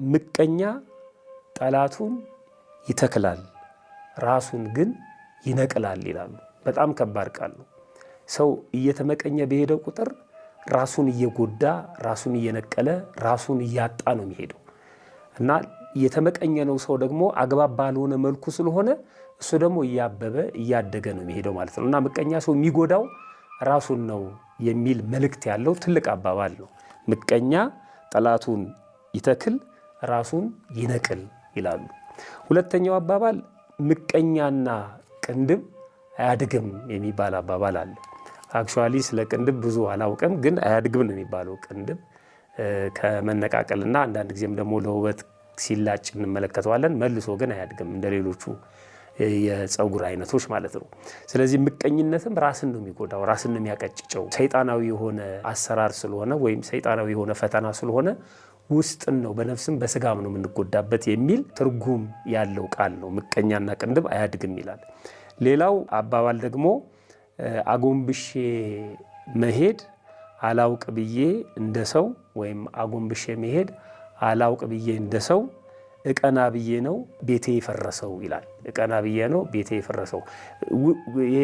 ምቀኛ ጠላቱን ይተክላል ራሱን ግን ይነቅላል ይላሉ። በጣም ከባድ ቃል ነው። ሰው እየተመቀኘ በሄደው ቁጥር ራሱን እየጎዳ ራሱን እየነቀለ ራሱን እያጣ ነው የሚሄደው እና የተመቀኘነው ሰው ደግሞ አግባብ ባልሆነ መልኩ ስለሆነ እሱ ደግሞ እያበበ እያደገ ነው የሚሄደው ማለት ነው እና ምቀኛ ሰው የሚጎዳው ራሱን ነው የሚል መልእክት ያለው ትልቅ አባባል ነው። ምቀኛ ጠላቱን ይተክል ራሱን ይነቅል ይላሉ። ሁለተኛው አባባል ምቀኛና ቅንድብ አያድግም የሚባል አባባል አለ። አክቹአሊ ስለ ቅንድብ ብዙ አላውቅም፣ ግን አያድግም ነው የሚባለው። ቅንድብ ከመነቃቀልና አንዳንድ ጊዜም ደግሞ ለውበት ሲላጭ እንመለከተዋለን። መልሶ ግን አያድግም እንደሌሎቹ የፀጉር አይነቶች ማለት ነው። ስለዚህ ምቀኝነትም ራስን ነው የሚጎዳው፣ ራስን ነው የሚያቀጭጨው። ሰይጣናዊ የሆነ አሰራር ስለሆነ ወይም ሰይጣናዊ የሆነ ፈተና ስለሆነ ውስጥን ነው በነፍስም በስጋም ነው የምንጎዳበት የሚል ትርጉም ያለው ቃል ነው። ምቀኛና ቅንድብ አያድግም ይላል። ሌላው አባባል ደግሞ አጎንብሼ መሄድ አላውቅ ብዬ እንደ ሰው ወይም አጎንብሼ መሄድ አላውቅ ብዬ እንደ ሰው እቀና ብዬ ነው ቤቴ የፈረሰው ይላል። እቀና ብዬ ነው ቤቴ የፈረሰው። ይሄ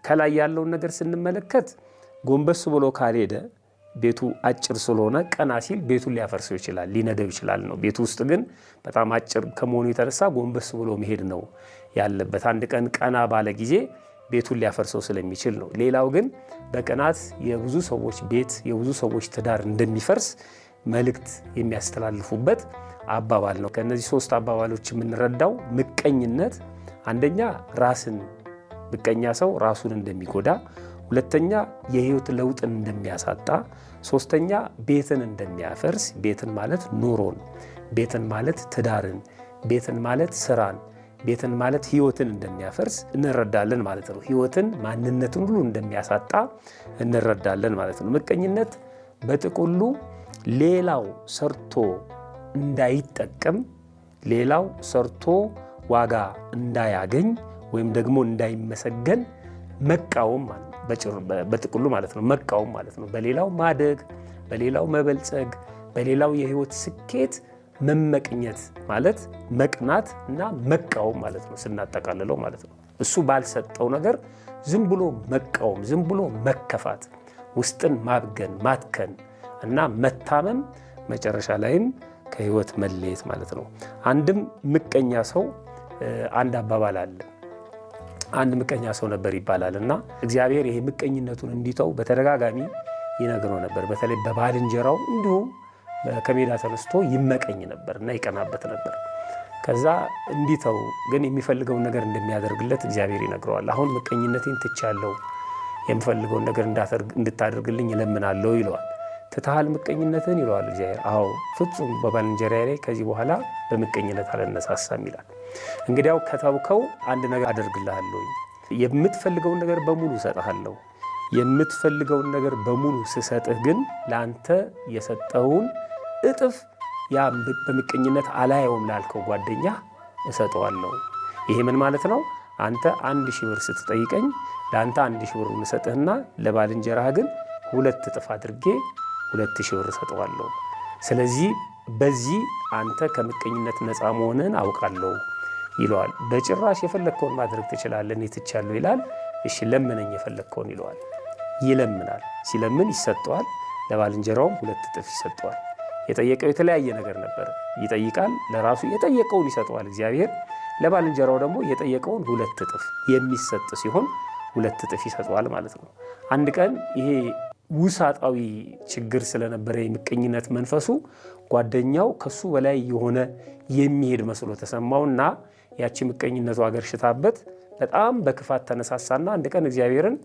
ከላይ ያለውን ነገር ስንመለከት ጎንበስ ብሎ ካልሄደ ቤቱ አጭር ስለሆነ ቀና ሲል ቤቱን ሊያፈርሰው ይችላል፣ ሊነደው ይችላል ነው። ቤቱ ውስጥ ግን በጣም አጭር ከመሆኑ የተነሳ ጎንበስ ብሎ መሄድ ነው ያለበት። አንድ ቀን ቀና ባለ ጊዜ ቤቱን ሊያፈርሰው ስለሚችል ነው። ሌላው ግን በቅናት የብዙ ሰዎች ቤት የብዙ ሰዎች ትዳር እንደሚፈርስ መልእክት የሚያስተላልፉበት አባባል ነው። ከነዚህ ሶስት አባባሎች የምንረዳው ምቀኝነት አንደኛ ራስን ምቀኛ ሰው ራሱን እንደሚጎዳ፣ ሁለተኛ የህይወት ለውጥን እንደሚያሳጣ፣ ሶስተኛ ቤትን እንደሚያፈርስ። ቤትን ማለት ኑሮን፣ ቤትን ማለት ትዳርን፣ ቤትን ማለት ስራን፣ ቤትን ማለት ህይወትን እንደሚያፈርስ እንረዳለን ማለት ነው። ህይወትን ማንነትን ሁሉ እንደሚያሳጣ እንረዳለን ማለት ነው። ምቀኝነት በጥቅሉ ሌላው ሰርቶ እንዳይጠቀም፣ ሌላው ሰርቶ ዋጋ እንዳያገኝ ወይም ደግሞ እንዳይመሰገን መቃወም ማለት በጥቅሉ ማለት ነው። መቃወም ማለት ነው። በሌላው ማደግ፣ በሌላው መበልጸግ፣ በሌላው የህይወት ስኬት መመቅኘት ማለት መቅናት እና መቃወም ማለት ነው ስናጠቃልለው ማለት ነው። እሱ ባልሰጠው ነገር ዝም ብሎ መቃወም፣ ዝም ብሎ መከፋት፣ ውስጥን ማብገን፣ ማትከን እና መታመም፣ መጨረሻ ላይም ከህይወት መለየት ማለት ነው። አንድም ምቀኛ ሰው አንድ አባባል አለ። አንድ ምቀኛ ሰው ነበር ይባላል እና እግዚአብሔር ይሄ ምቀኝነቱን እንዲተው በተደጋጋሚ ይነግረው ነበር። በተለይ በባልንጀራው እንዲሁም ከሜዳ ተነስቶ ይመቀኝ ነበር እና ይቀናበት ነበር። ከዛ እንዲተው ግን የሚፈልገውን ነገር እንደሚያደርግለት እግዚአብሔር ይነግረዋል። አሁን ምቀኝነቴን ትቻለሁ፣ የምፈልገውን ነገር እንድታደርግልኝ እለምናለሁ ይለዋል። ትተሃል ምቀኝነትን ይለዋል እግዚአብሔር። አዎ ፍጹም በባልንጀራዬ ላይ ከዚህ በኋላ በምቀኝነት አልነሳሳም ይላል። እንግዲያው ከተውከው አንድ ነገር አደርግልሃለሁ፣ የምትፈልገውን ነገር በሙሉ እሰጥሃለሁ። የምትፈልገውን ነገር በሙሉ ስሰጥህ ግን ለአንተ የሰጠውን እጥፍ ያ በምቀኝነት አላየውም ላልከው ጓደኛ እሰጠዋለሁ። ይሄ ምን ማለት ነው? አንተ 1000 ብር ስትጠይቀኝ ለአንተ 1000 ብር እሰጥህና ለባልንጀራህ ግን 2 እጥፍ አድርጌ 2000 ብር እሰጠዋለሁ። ስለዚህ በዚህ አንተ ከምቀኝነት ነፃ መሆንህን አውቃለሁ ይለዋል። በጭራሽ የፈለግከውን ማድረግ ትችላለህ፣ እኔ ትቻለሁ ይላል። እሺ ለምነኝ የፈለግከውን ይለዋል። ይለምናል። ሲለምን ይሰጠዋል። ለባልንጀራውም 2 እጥፍ ይሰጠዋል። የጠየቀው የተለያየ ነገር ነበር። ይጠይቃል፣ ለራሱ የጠየቀውን ይሰጠዋል እግዚአብሔር። ለባልንጀራው ደግሞ የጠየቀውን 2 እጥፍ የሚሰጥ ሲሆን 2 እጥፍ ይሰጠዋል ማለት ነው። አንድ ቀን ይሄ ውሳጣዊ ችግር ስለነበረ የምቀኝነት መንፈሱ ጓደኛው ከሱ በላይ የሆነ የሚሄድ መስሎ ተሰማውና ያቺ ምቀኝነቱ አገር ሽታበት በጣም በክፋት ተነሳሳና አንድ ቀን እግዚአብሔርን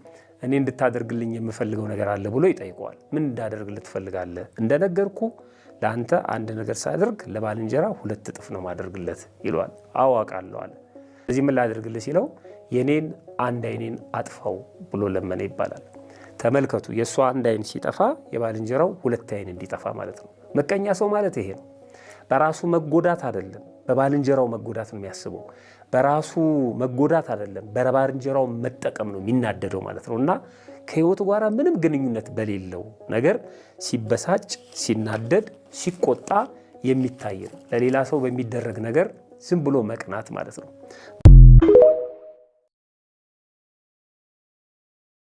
እኔ እንድታደርግልኝ የምፈልገው ነገር አለ ብሎ ይጠይቀዋል። ምን እንዳደርግልህ ትፈልጋለህ? እንደነገርኩ ለአንተ አንድ ነገር ሳደርግ ለባልንጀራ 2 እጥፍ ነው ማደርግለት ይለዋል። አዋቃለሁ አለ። እዚህ ምን ላደርግልህ ሲለው የኔን አንድ አይኔን አጥፋው ብሎ ለመነ ይባላል። ተመልከቱ፣ የእሱ አንድ አይን ሲጠፋ የባልንጀራው 2 አይን እንዲጠፋ ማለት ነው። ምቀኛ ሰው ማለት ይሄ ነው። በራሱ መጎዳት አይደለም በባልንጀራው መጎዳት ነው የሚያስበው። በራሱ መጎዳት አይደለም በባልንጀራው መጠቀም ነው የሚናደደው ማለት ነው። እና ከህይወቱ ጋር ምንም ግንኙነት በሌለው ነገር ሲበሳጭ፣ ሲናደድ፣ ሲቆጣ የሚታይ ነው። ለሌላ ሰው በሚደረግ ነገር ዝም ብሎ መቅናት ማለት ነው።